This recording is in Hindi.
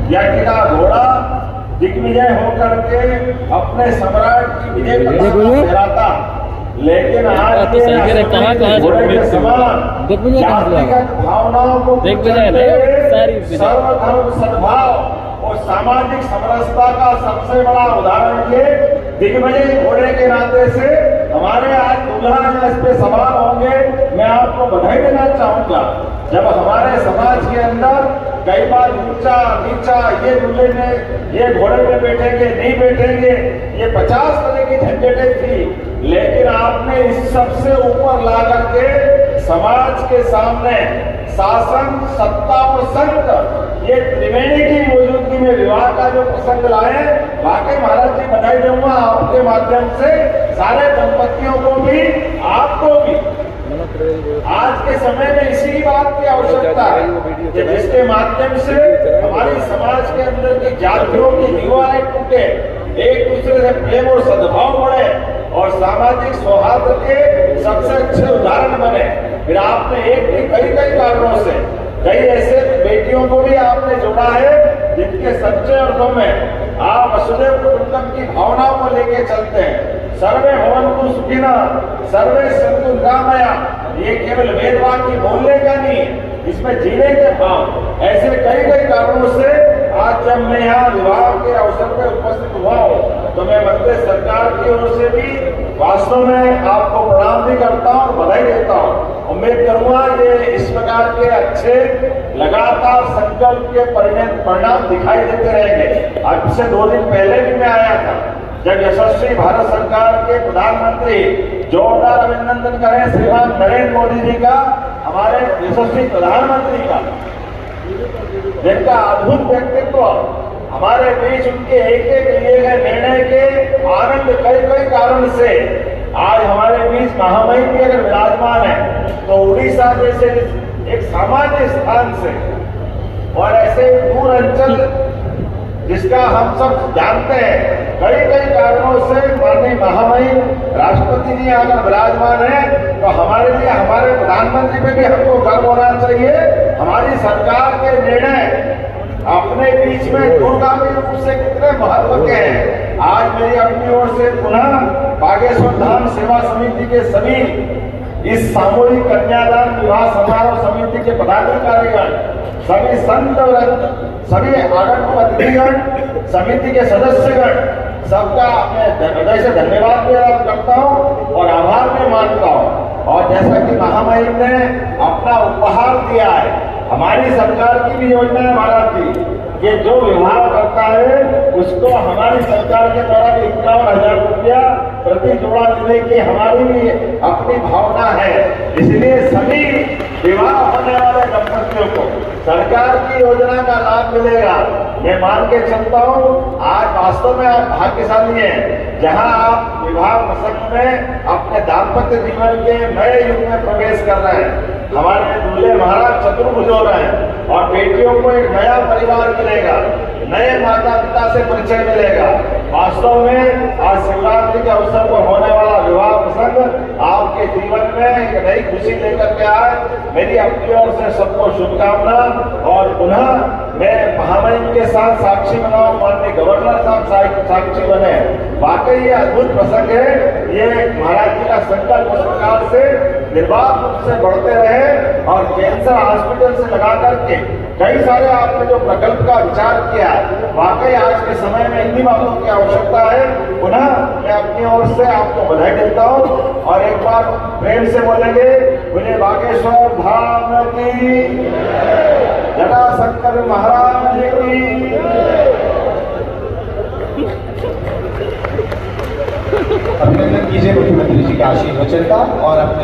यज्ञ का घोड़ा दिग्विजय होकर के अपने सम्राट की विजय पताका फहराता, लेकिन आज के घोड़े के समान जातिगत भावनाओं को सर्वधर्म सद्भाव और सामाजिक समरसता का सबसे बड़ा उदाहरण ये दिग्विजय घोड़े के नाते से हमारे आज दूल्हा इस पे सवाल होंगे। मैं आपको बधाई देना चाहूंगा। जब हमारे समाज के अंदर कई बार ऊंचा नीचा, ये दूल्हे में ये घोड़े में बैठेंगे नहीं बैठेंगे, ये 50 तरह की झंझटें थी, लेकिन आपने इस सबसे ऊपर ला करके समाज के सामने शासन, सत्ता और संत, ये त्रिवेणी की मौजूदगी में विवाह का जो प्रसंग लाए, वाकई महाराज जी बधाई दूंगा आपके माध्यम से सारे दंपतियों को भी, आपको भी। आज के समय में इसी बात की आवश्यकता है कि जिसके माध्यम से हमारी समाज के अंदर की जातियों की दीवारें टूटे, एक दूसरे से प्रेम और सद्भाव बढ़े और सामाजिक सौहार्द के सबसे अच्छे उदाहरण बने। फिर आपने एक नहीं कई कारणों से कई ऐसे बेटियों को भी आपने जोड़ा है जिनके सच्चे अर्थों में आप वसुदेव कुटुंबकम की भावनाओं को लेके चलते हैं। सर्वे भवन्तु सुखिनः, सर्वे सन्तु निरामया। ये केवल वेद वाक्य बोलने का नहीं है, इसमें जीने के भाव। ऐसे कई कारणों से आज जब मैं यहाँ विवाह के अवसर पर उपस्थित हुआ हूँ तो मैं मध्य सरकार की ओर से भी वास्तव में आपको प्रणाम भी करता हूँ और बधाई देता हूँ। उम्मीद करूंगा ये इस प्रकार के अच्छे लगातार संकल्प के परिणाम दिखाई देते रहेंगे। आज से 2 दिन पहले भी मैं आया था जब यशस्वी भारत सरकार के प्रधानमंत्री, जोरदार अभिनंदन करें श्रीमान नरेंद्र मोदी जी का, हमारे यशस्वी प्रधानमंत्री का, जिनका अद्भुत व्यक्तित्व, हमारे बीच उनके एक लिए गए निर्णय के आनंद कई कारण से आज हमारे बीच महामहिम भी अगर विराजमान है तो उड़ीसा जैसे एक सामान्य स्थान से और ऐसे दूर अंचल जिसका हम सब जानते हैं, कई कारणों से माननीय महामहिम राष्ट्रपति जी अगर विराजमान है तो हमारे लिए, हमारे प्रधानमंत्री पे भी हमको गर्व होना चाहिए। हमारी सरकार के निर्णय अपने बीच में दूरगामी रूप से कितने महत्व के हैं। आज मेरी अपनी ओर से पुनः बागेश्वर धाम सेवा समिति के सभी इस सामूहिक कन्यादान विवाह समारोह समिति के पदाधिकारीगण, सभी संत वृंद, सभी आगंतुक अतिथिगण, समिति के सदस्यगण, सबका मैं हृदय से धन्यवाद भी करता हूँ और आभार भी मानता हूँ। और जैसा कि महामहिम ने अपना उपहार दिया है, हमारी सरकार की भी योजना है महाराज जी कि जो विवाह करता है उसको हमारी सरकार के द्वारा 51,000 रुपया प्रति जोड़ा देने की हमारी भी अपनी भावना है। इसलिए सभी विवाह होने वाले दंपतियों को सरकार की योजना का लाभ मिलेगा। मैं मान के चलता हूँ आज वास्तव में आप भाग्यशाली हैं जहां आप विवाह प्रसंग में अपने दाम्पत्य जीवन के नए युग में प्रवेश कर रहे हैं। हमारे दूल्हे महाराज चतुर्भुज हो रहे हैं और बेटियों को एक नया परिवार मिलेगा, नए माता पिता से परिचय मिलेगा। वास्तव में आज शिवरात्रि के अवसर पर होने वाला विवाह प्रसंग आपके जीवन में एक नई खुशी लेकर के आए। मेरी अपनी ओर से सबको शुभकामना। और पुनः मैं महामहिम के साथ साक्षी बनाऊं, माननीय गवर्नर साहब साक्षी बने। वाकई ये अद्भुत प्रसंग है। ये महाराज जी का संकल्प उस प्रकार से निर्बाध रूप से बढ़ते रहे और कैंसर हॉस्पिटल से लगा करके कई सारे आपने जो प्रकल्प का विचार किया, वाकई आज के समय में इन्हीं बातों की आवश्यकता है। पुनः मैं अपनी ओर से आपको बधाई देता हूँ और एक बार प्रेम से बोलेंगे, बोले बागेश्वर धाम की, जटाशंकर महाराज की। अभिनंदन कीजिए मुख्यमंत्री जी के आशीर्वचन का और अपने